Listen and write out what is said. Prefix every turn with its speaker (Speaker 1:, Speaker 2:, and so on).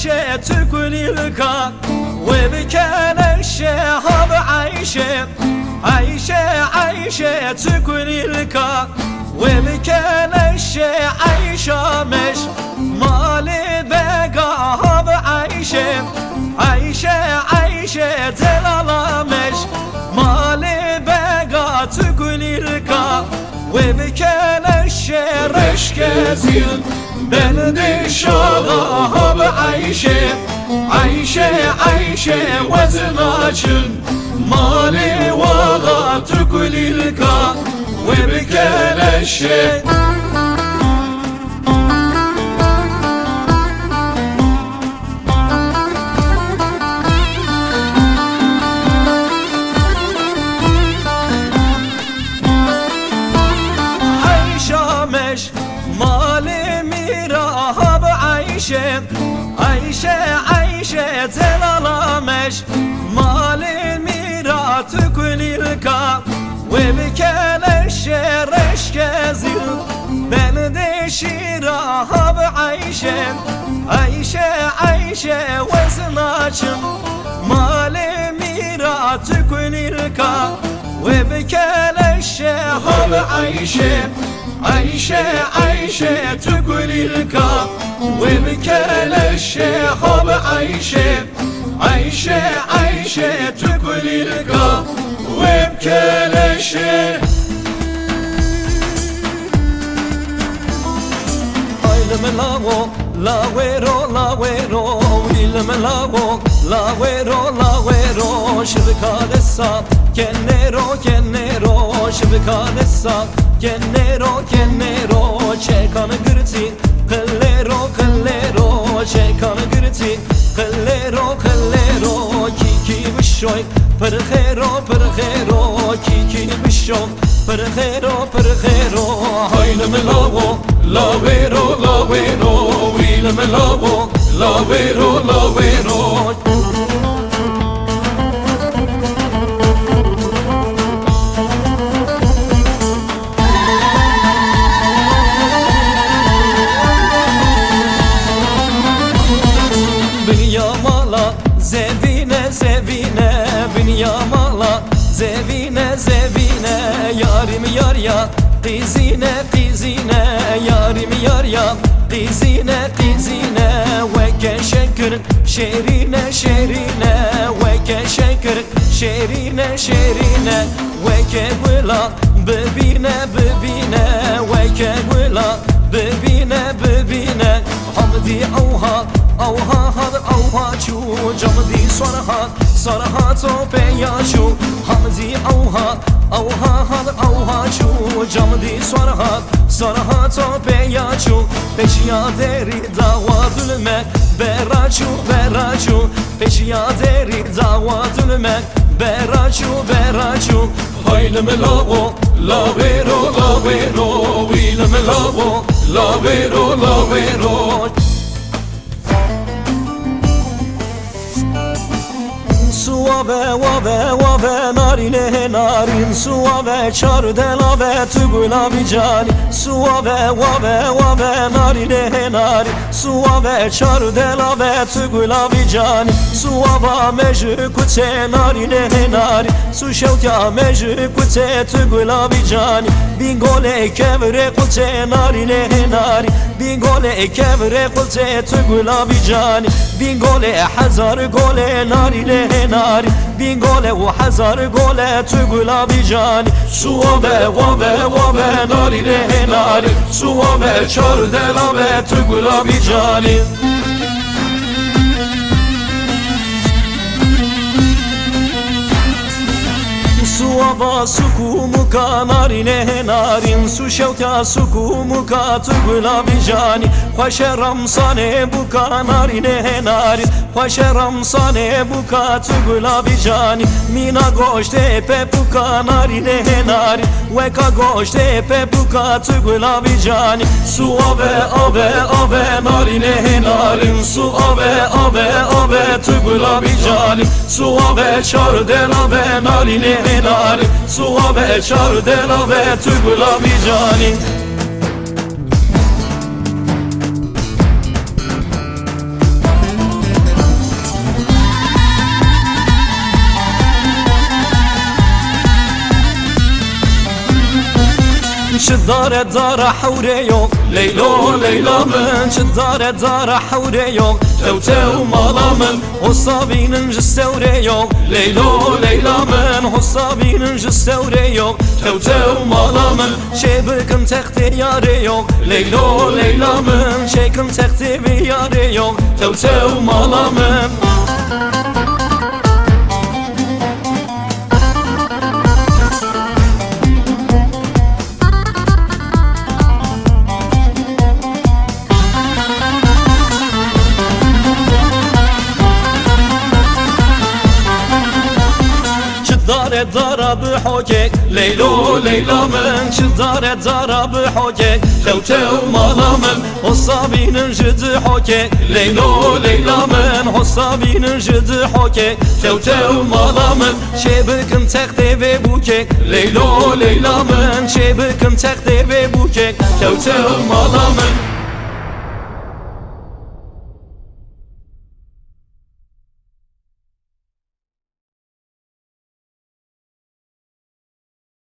Speaker 1: عيشة تكون الكا وبكان الشهاب عيشة عيشة تكون الكا وبكان عيشة مش مالي بقى هاب عيشة دلالا مش مالي بقى تكون الكا وبكان رشك زين بلدي شغاب عيشة وزناجن مالي وغا تقول الكا وبكان الشيء مالي ميراهب عيشة دلالا مش مالي ميرا تكون الكا وبكان الشرش كزيل بلدي شيراهب عيشة وزناجم مالي ميرا تكون الكا وبكان الشهاب عيشة تقول الكا وبكال الشهاب عيشة تقول الكا وبكال الشيء la vero il melago la vero şibkanessa kennero şibkanessa kennero çekanı gırti kallero çekanı gırti kallero kiki bişoy perxero kiki bişoy perxero hayli melago la vero il melago la vero Binyamala zevine binyamala zevine yarim yar ya qizine yarim yar ya qizine ve keşekür şerine ve keşekür şerine ve kebula bebine ve kebula bebine hamdi اوها چو جمدی سرها تو پیاشو همدی اوها چو جمدی سرها تو پیاشو پیشیا دری دعوا دلمک براچو پیشیا دری دعوا دلمک براچو hayli melago la vero il melago la vero Suave narin suave çardela ve tugula vicani suave narin suave çardela ve tugula vicani suava mejü kute narin su şevka mejü kute tugula vicani bingole kevre kute narin bingole kevre kute tugula vicani bingole hazar gole narin bin gole و هزار گله تو گلابی جانی سوابه وابه ناری سوابه چار دلابه تو گلابی جانی Suava sukumuka narin su şevka sukumuka tugula bijani Khoşeram sane buka narin Khoşeram sane buka tugula bijani Mina goşte pe buka narin Veka goşte pe buka tugula bijani Suave ave narin Su ave tugula bijani Suave çar delave narin suave çardela ve tugula vicani شدارة دارة حوريو ليلو ليلى من شدارة دارة حوريو توتو مالا من حصابين جستوريو ليلو ليلى من حصابين جستوريو توتو مالا من شبكم تختي ياريو ليلو ليلى من شيكم تختي بياريو توتو مالا من شدارة دارة بحوجك ليلو ليلى من شدارة دارة بحوجك توتو مالا من حصابين جد حوجك ليلو ليلى من حصابين جد حوجك توتو مالا من شبكم تختي ببوجك ليلو ليلى من شبكم تختي ببوجك توتو مالا